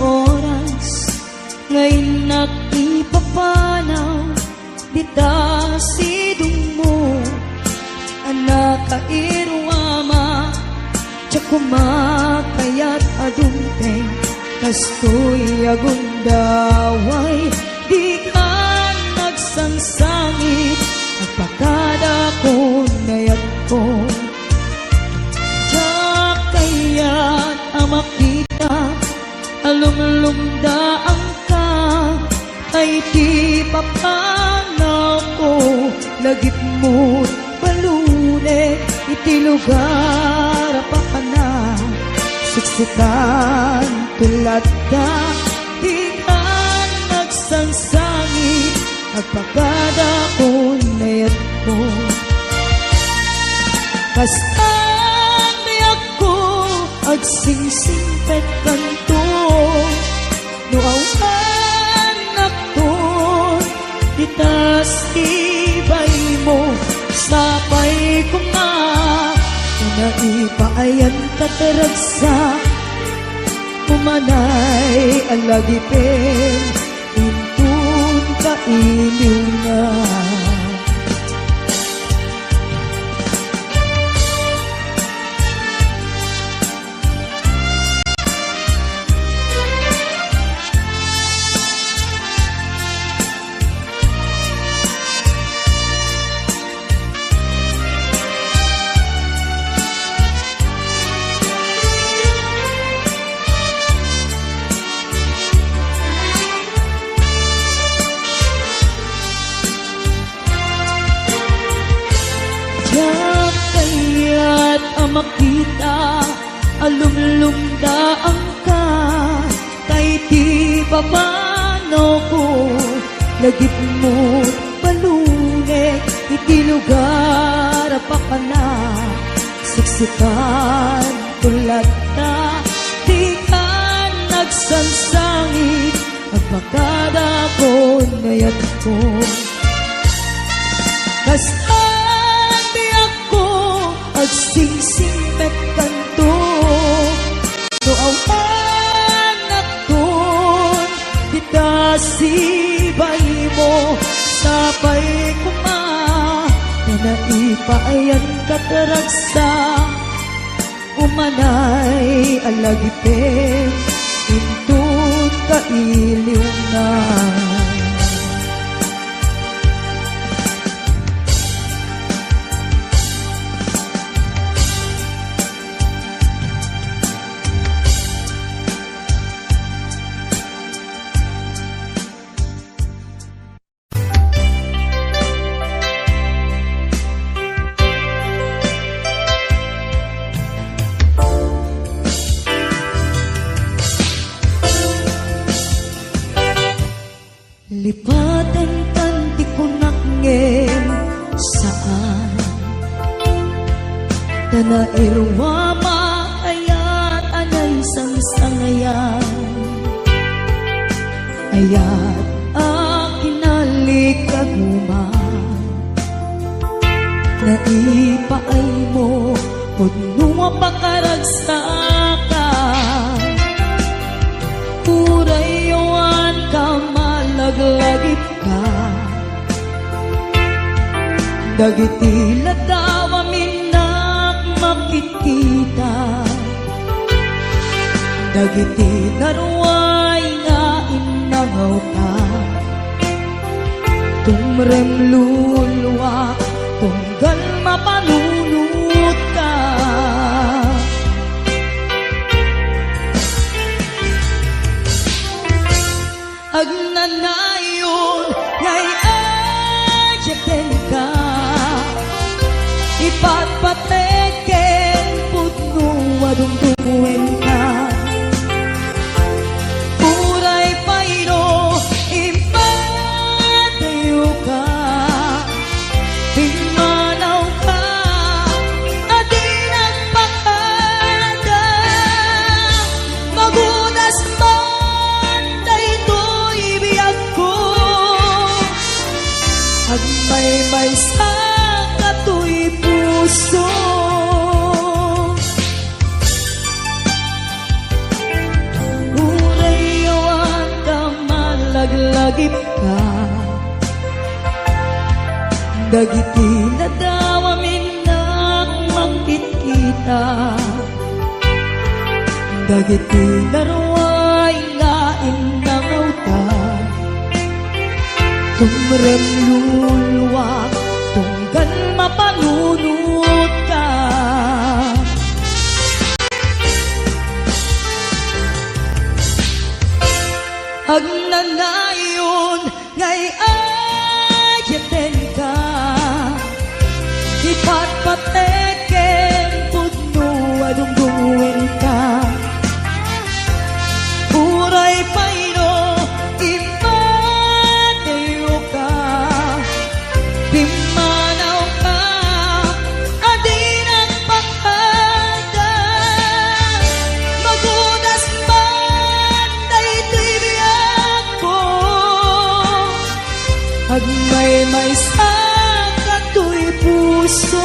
oras ngayon nakipapanaw dita sidong mo anak kairwama tsa kumakayat adumpeng kastoy agundaway di ka nagsangsangit agpakada ko nayat ko tsa kayat amakita alumlumdaan ka ay di papanaw ko lagip mo balune iti lugar pa ka na siksikan tulad ka di ka nagsangsangit agpagada ko nayat ko basta nayak ko agsingsingpet kanto no awanak to itas ibay mo sapay ko nga naipayan kataragsa umanay alagipin intun kailiw na makita alumlumdaan ka kay di papano ko lagip mo balune iti lugar pa ka na siksikan tulad ka di ka nagsansangit agpakada ko nayat ko basta agsingsingpet kanto no awanak ton ditasibay mo sapay kuma na naipayan kataragsa umanay alagipin intun kailiw na lipatan tanti ko nakngem saan tanairwama ayat anay sangsangayan ayat akinalikaguman naipaay mo pudnunga pakaragsakan urayawan ka maglagit ka dagiti ladawa minak makikita dagiti naruay nga inangaw ka tumrem lulwa tunggal mapanunot ka agnanayon ngay adyaten ka ipatpateken putno adungtungwen ka uray payro impatayo ka pimanaw ka adi nagpakada magunas man daytoy biyag ko agmay-may sa katoy puso uray malagip ka. Dagiti na daw amin na magkikita. Dagiti na ruway lain na ngauta. Tumrem lulwa tunggal mapanunod ka. Ag nanayon ngay ayaten ka. Ipatpateken pudno adungguin ka. Uray payno imateo ka. Pimanaw ka adin ang pakada. Magudas man daytoy biyag ko. Ag may sa katoy puso.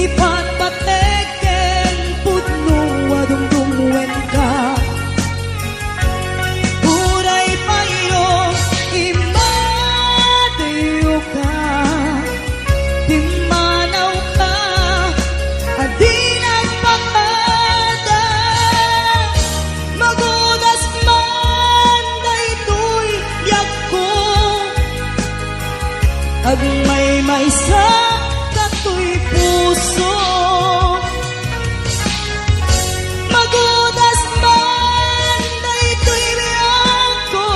Ipatpateken pudno adungdungwen ka. Uray payo imateo ka. Pimanaw ka adin ang pakada. Magudas man daytoy biyag ko. Ag may sa katoy puso. Magudas man daytoy biyag ko.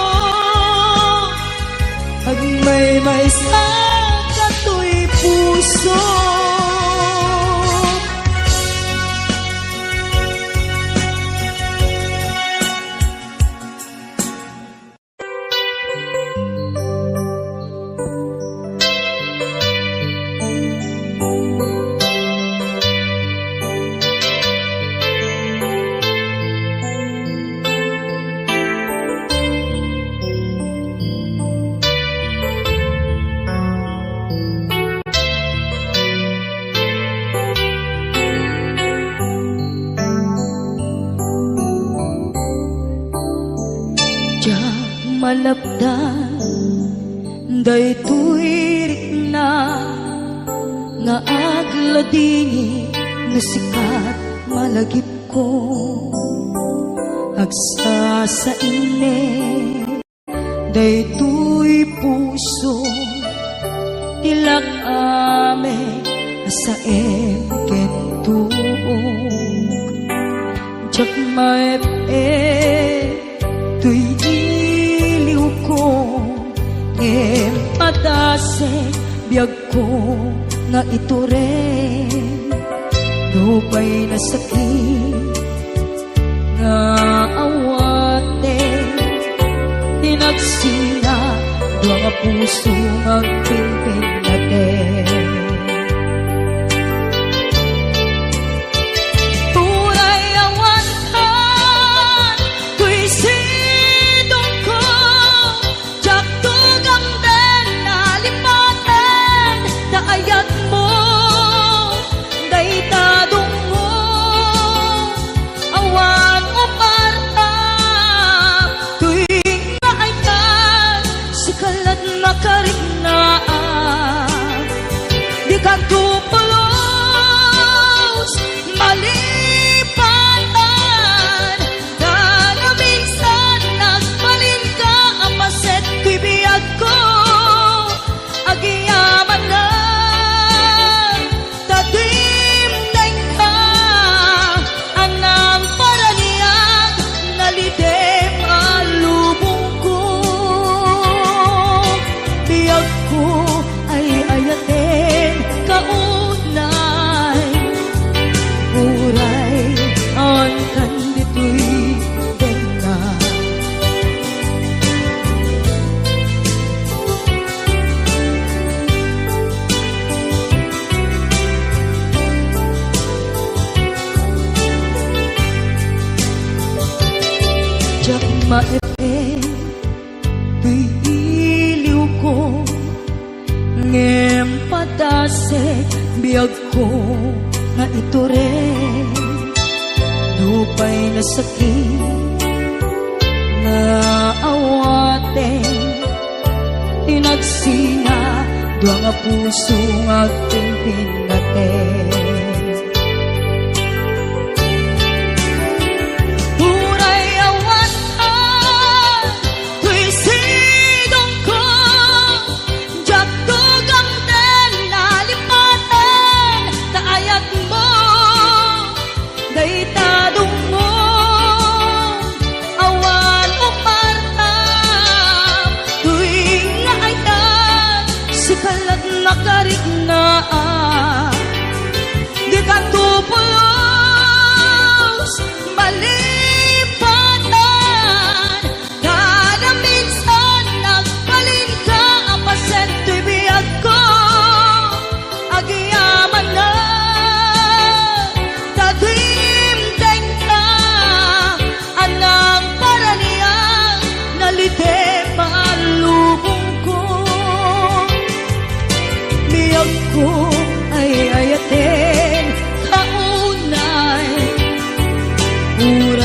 Ag may sa katoy puso. Malapdan daytoy rikna nga agladingi nga sikat malagip ko. Agsa sa ine daytoy puso. Tilak ame sa kentuog. Jak maep tuy ko patase biyag ko nga ito rin. Dupay na sakit nga awate. Tinagsina doa nga puso magpilpil natin. Makaring na maete tuy iliw ko ngem padase biag ko nga ito rin dupay na sakit na awaten inagsina dua nga puso nga ating pinaten. Uray awatan tuy sidong ko jak tugang den nalipatan kaayat mo daytadong mo awan umarta tuwing nga ayan si kalat nakarik na di ka tupulos malipatan kada minsan nagbalin ka apasen tuy biyag ko agyaman na tagimdeng ka anang paraniyang nalite malubong ko biyag ko ay ayaten kaunay ura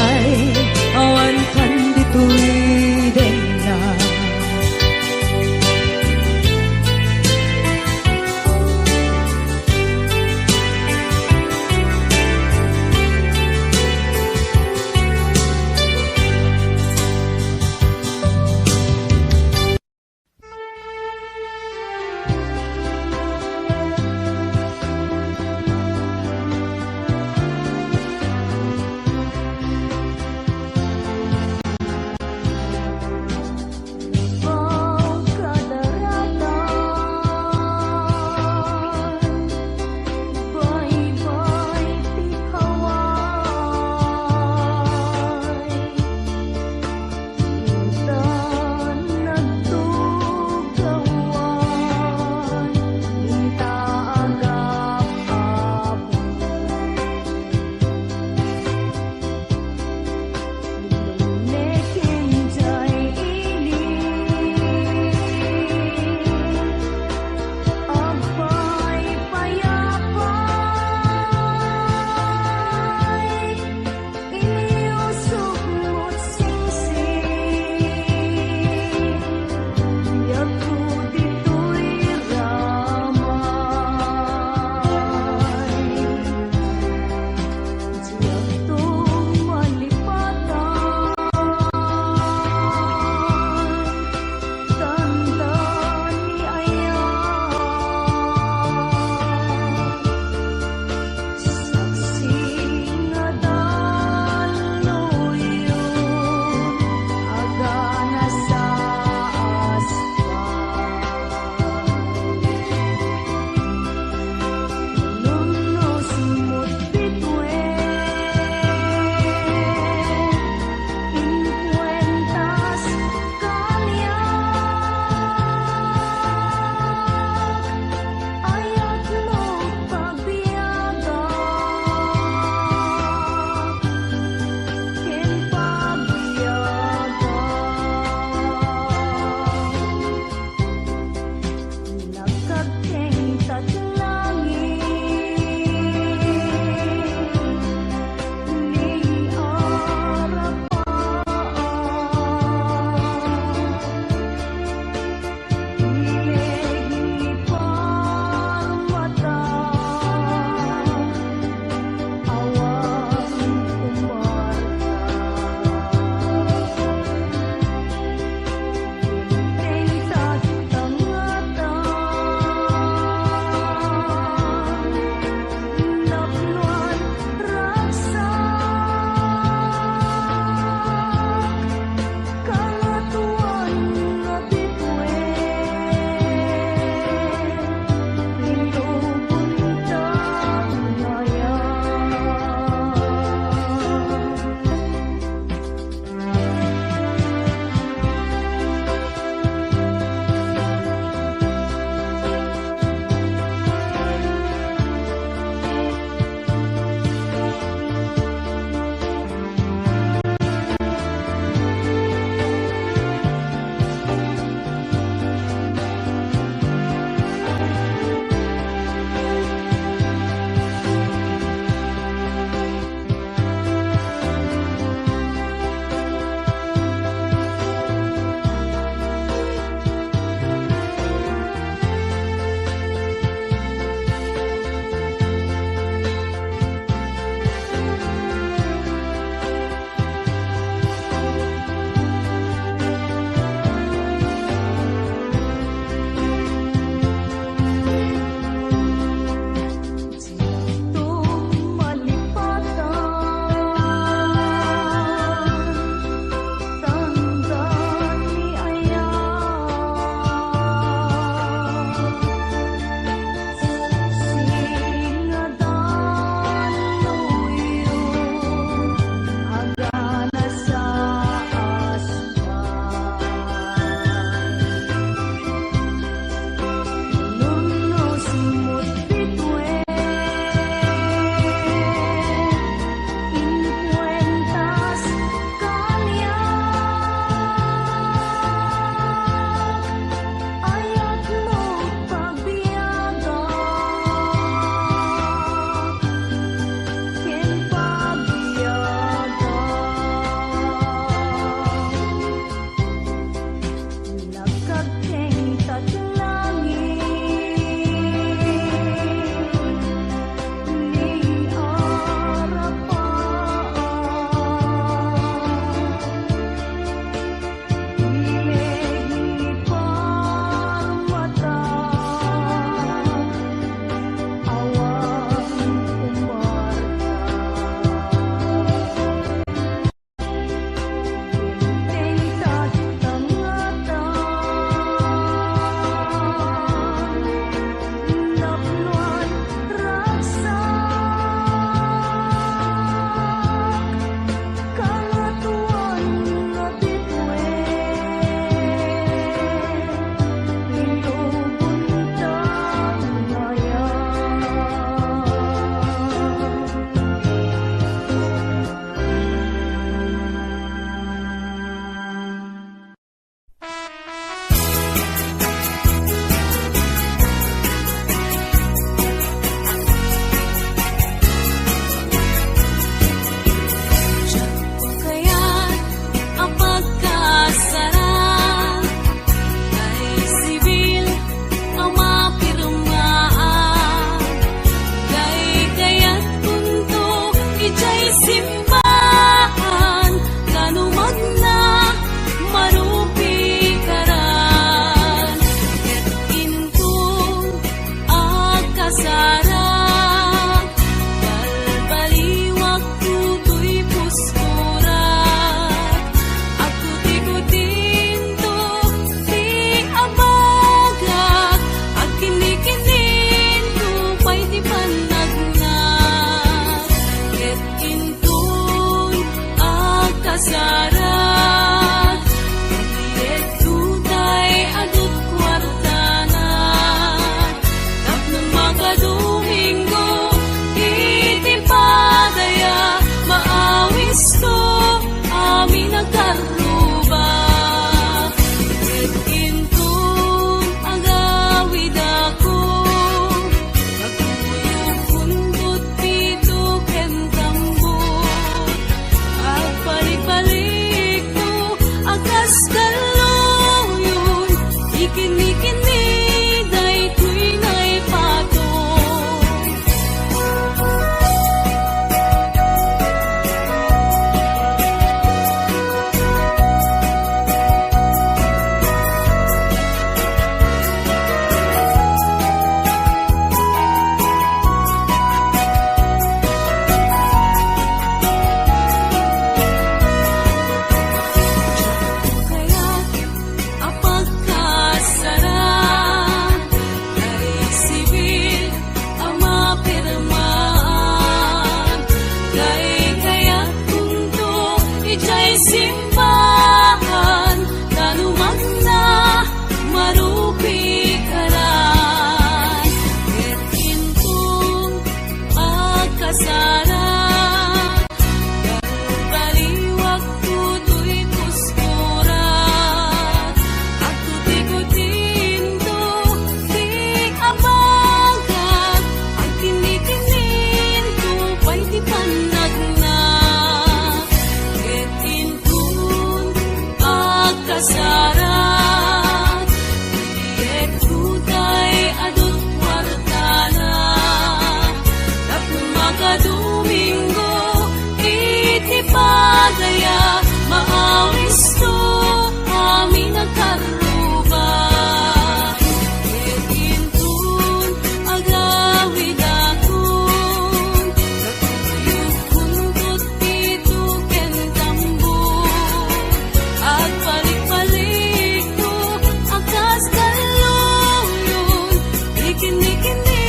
Kini-kini,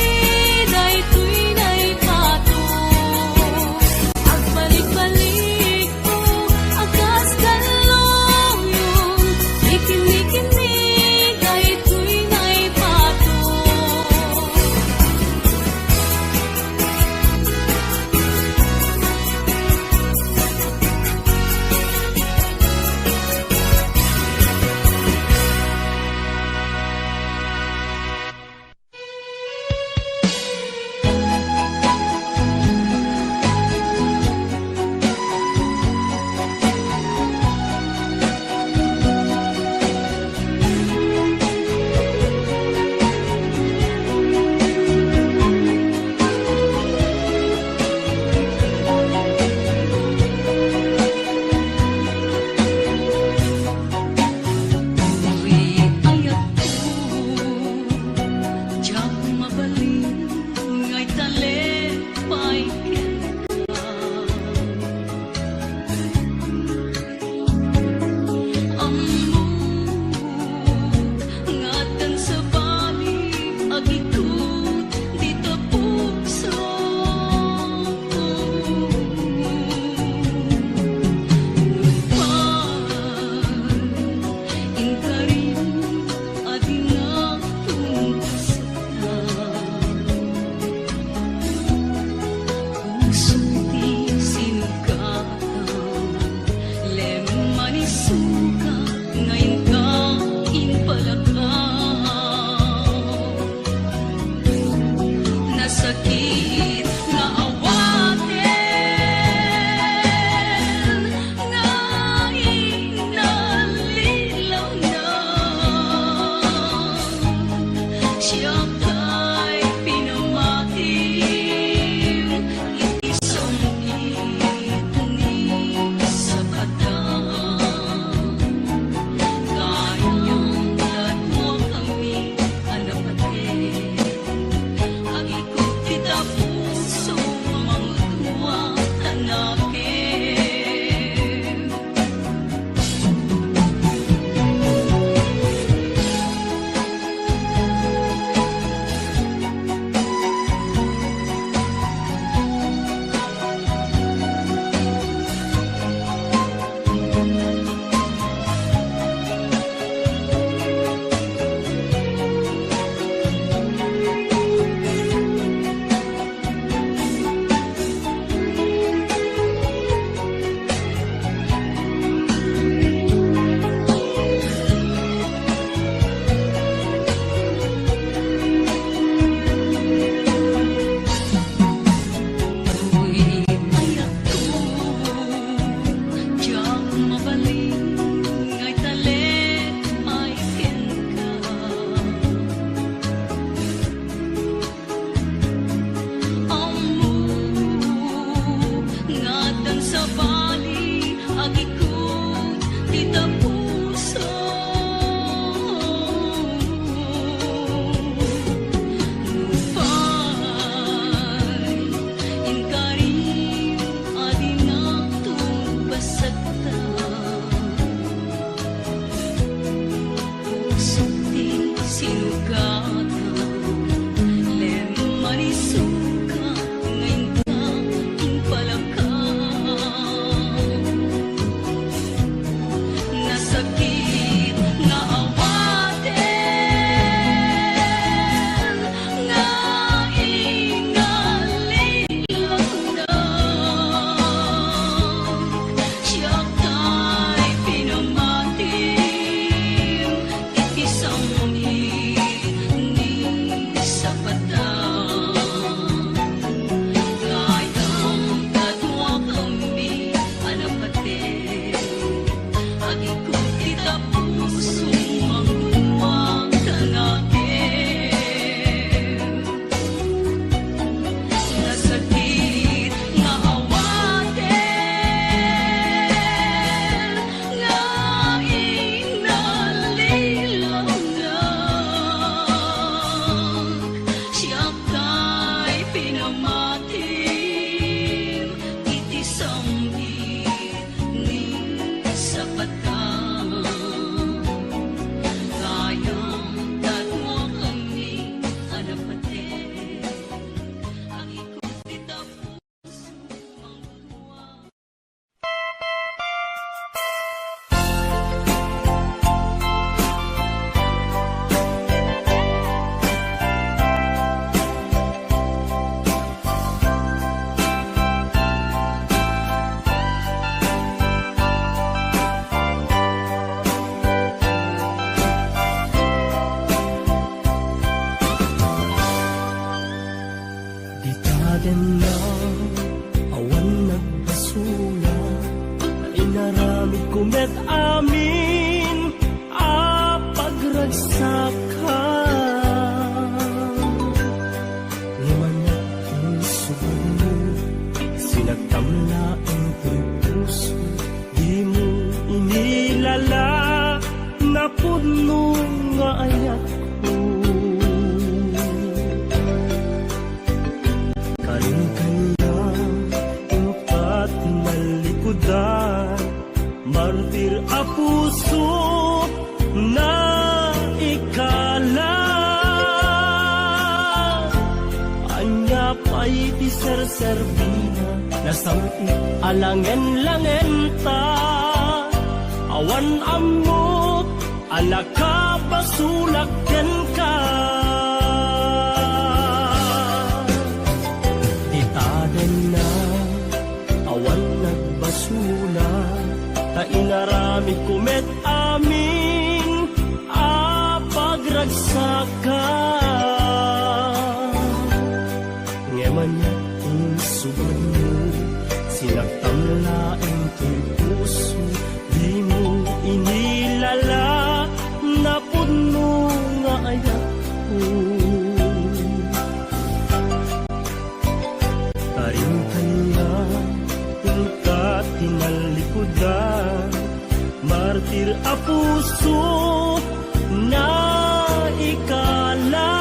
daytoy nay pato. Agbalik-balik ko, akas daluyong. Kini-kini, daytoy nay pato. Sakit na awatin, nga inalilaw na. Siya kay pinamatim, isang itni sa batang. Kanyang latmo kami anapatin. Ang ikot kita puso mga hanapin. Siya taden na awan nagbasula, inaramid ko met amin a pagragsakan. Ngamanat ang sugal mo, sinagtamla ang puso, di mo inilala na puno nga ayak ko. Karing kanya ingkat na likodan, martir a puso na ikala. Anya pa'y di serserbina, nasampi alangen-langen ta. Awan amot, anak ka basulaken ka. Di taden na awan nagbasula, ta inaramid kumet amin a pagragsakan. Ngeman ang subad mo, sinagtamla ang puso, di mo inilala na puno nga ayak ko. Taring kanya ingkat tinalikodan, martir a puso na ikala.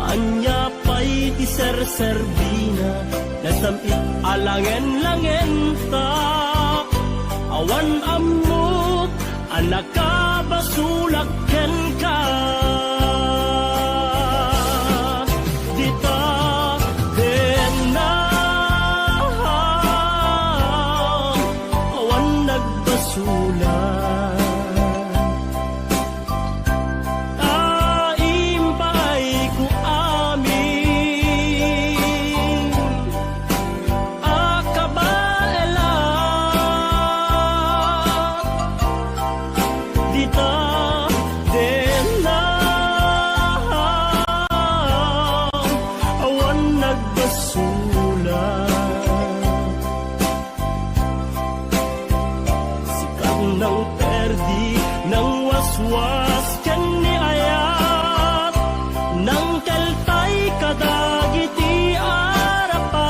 Anya pa'y di serserbina, nasamit alangen-langen ta. Awan amot, anak ka basulaken ka. Dita den na awan nagbasula. Aimbay ko amin akabaela. Dita den na awan nagbasula. Sikat ng perdi ng waswas ken ni ayat, nang keltay kadagiti arapaan.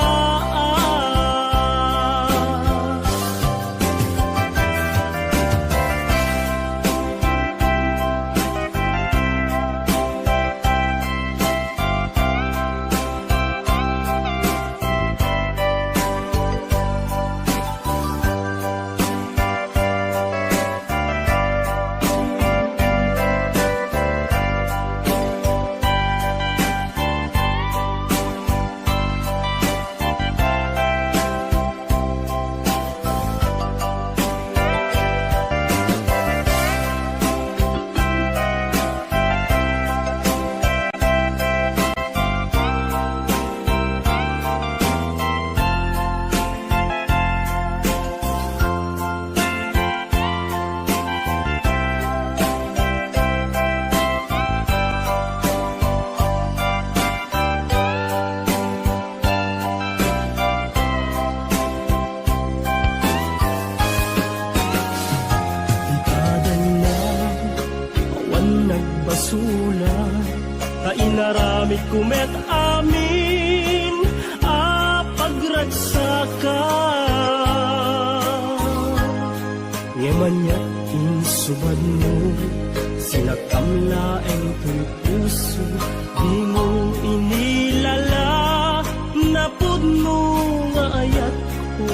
Nagbasula, ta inaramid kumet amin a pagragsakan. Ngemanya insubad mo, sinagtamla ang puso, di mo inilala na puno nga ayat ko.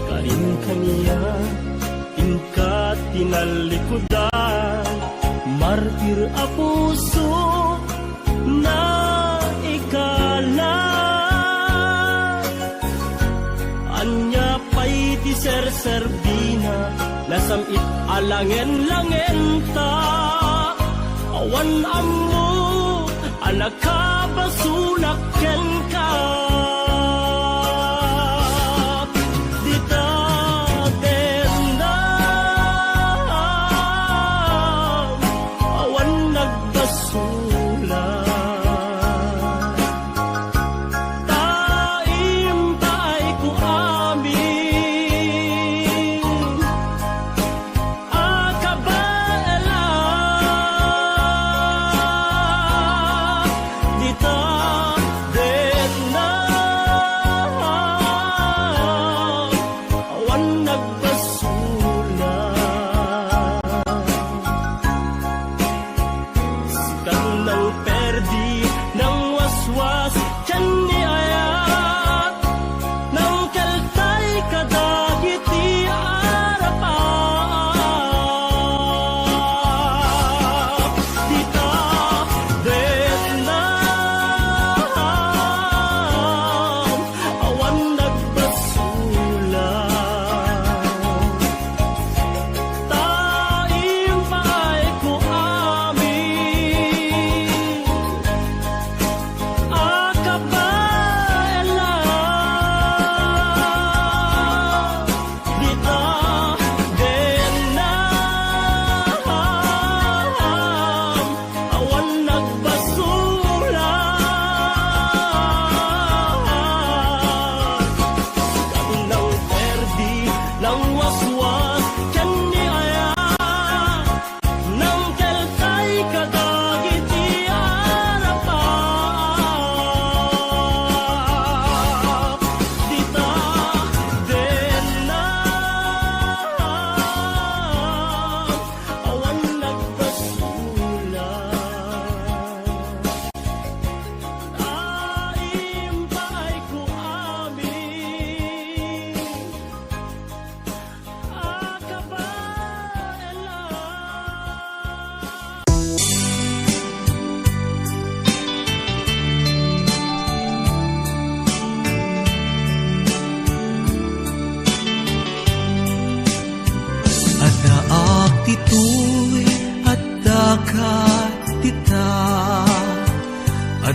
Karin kanya ingkat tinalikodan, martir a puso na ikala. Anya pa'y di serserbina, nasamit alangen-langen ta. Awan ammo, anak ka basulaken ka. Dita den na awan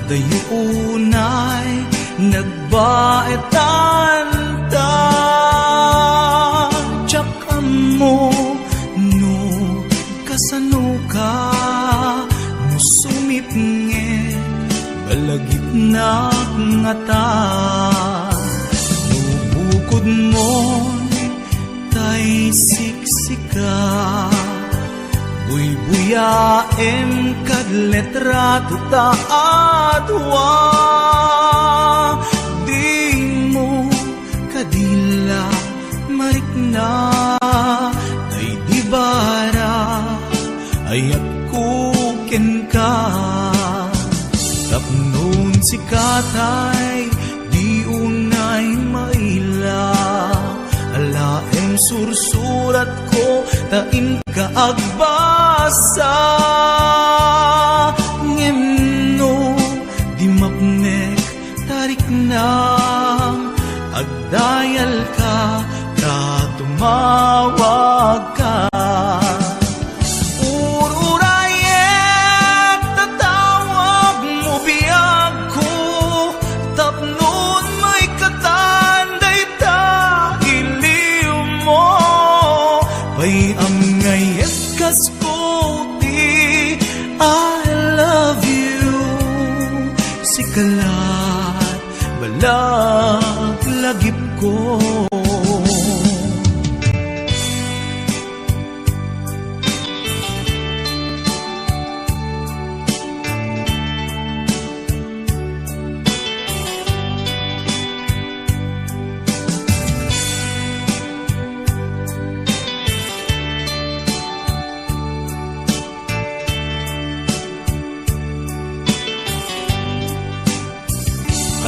dayunay nagbaetan ta. Tiyakam mo no kasano ka, no sumipnge balagit na nga ta. No bukod mo tay siksika, buy-buyaem kad letrato ta adwa. Di mo kadila marikna, tay di bara ayat kuken ka. Tapnon si katay di unay maila, alaem sursurat ko tain ka agbasa. Ngemno di mapnek tarik na, agdayal ka ka tumawag ka. Ururayet tatawag mo biyag ko, tapnon may katanday ta iliw mo. Bayam ngayet kaskuti, I love you. Sikalat balag lagip ko.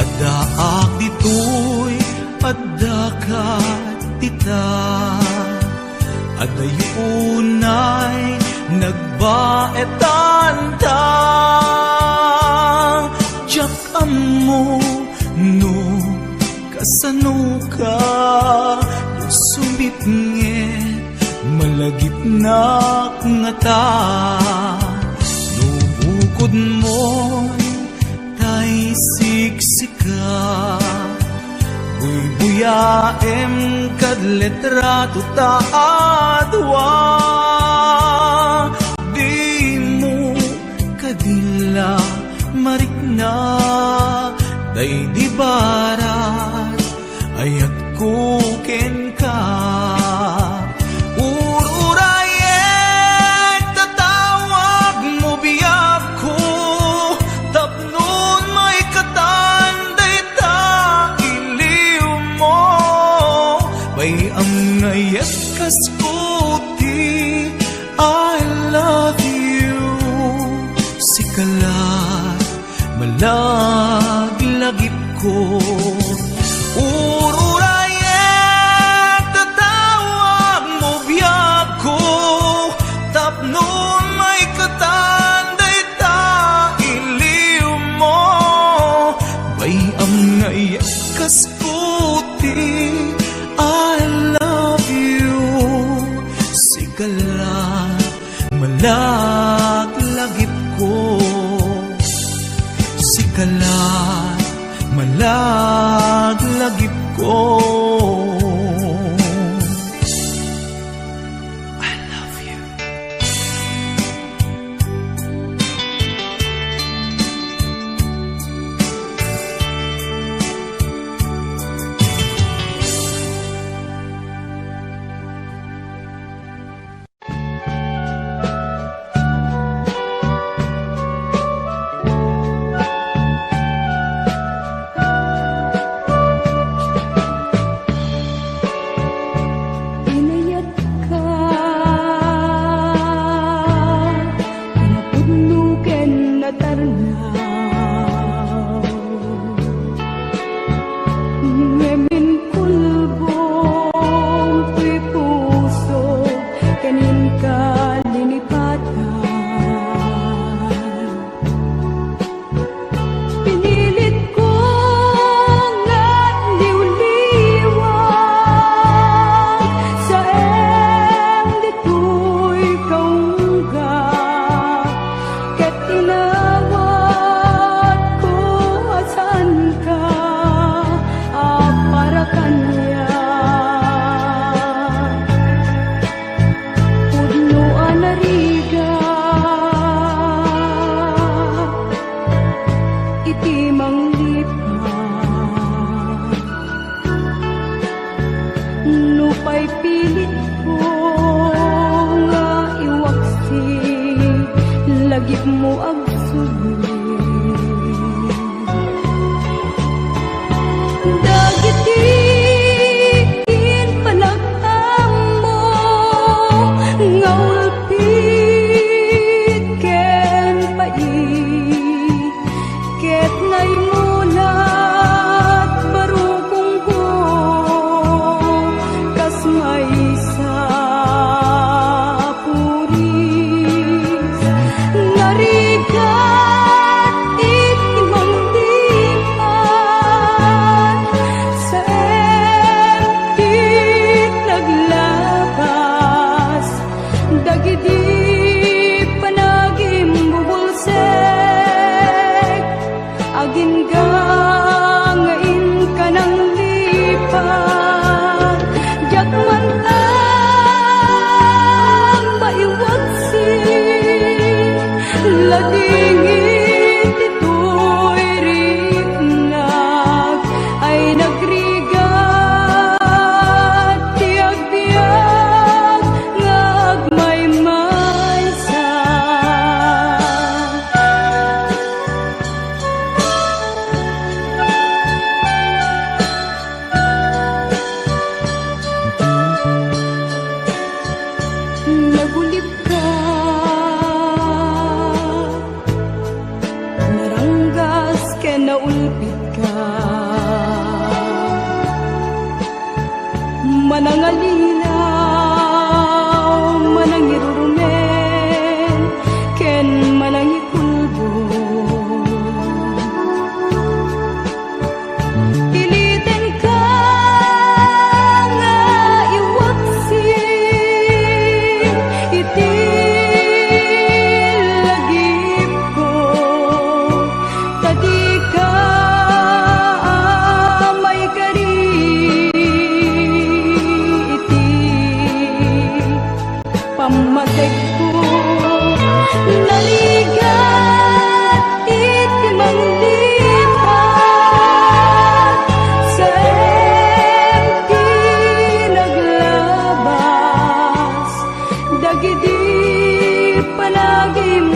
Adaak ditoy, adakat tita, adayunay nagbaetan ta. Tiyakam mo no kasano ka, no sumipnget malagip na nga ta. No bukod mo tay siksika, buy-buyaem kad letrato ta adwa. Di mo kadila marikna, day di barat ayat kuken ka. Ururayet tatawag mo biyag ko, tapnon may katanday ta iliw mo. Bayam ngayet kaskuti, I love you. Sikalat malaglagip ko. Ururayet tatawag mo biyag ko, tapnon may katanday ta iliw mo. Bayam ngayet kaskuti, I love you. Sikalat malaglagip ko. Sikalat malaglagip ko. I love you. lagip mo agsulit. Dagitin panagam mo nga ulpit ken pait ket ngay mulat barukong ko kas may sa puris narigat itimang dihan sa empit naglabas dagiti panagim bubulsek agin gangain ka ng lipat jakman ang maiwagsin ladingit ito'y rinag ay nagrigat tiag-biag ngagmaymaysa. Nagulip ka, naranggas ka, naulpit ka, manangalinaw, manangirurumen, ken manangikulbo. Pilitin ka nga iwaksin iti lagip ko tadi ka may kari iti pamateg ko naligat iti manglipat sa empty naglabas dagiti panagim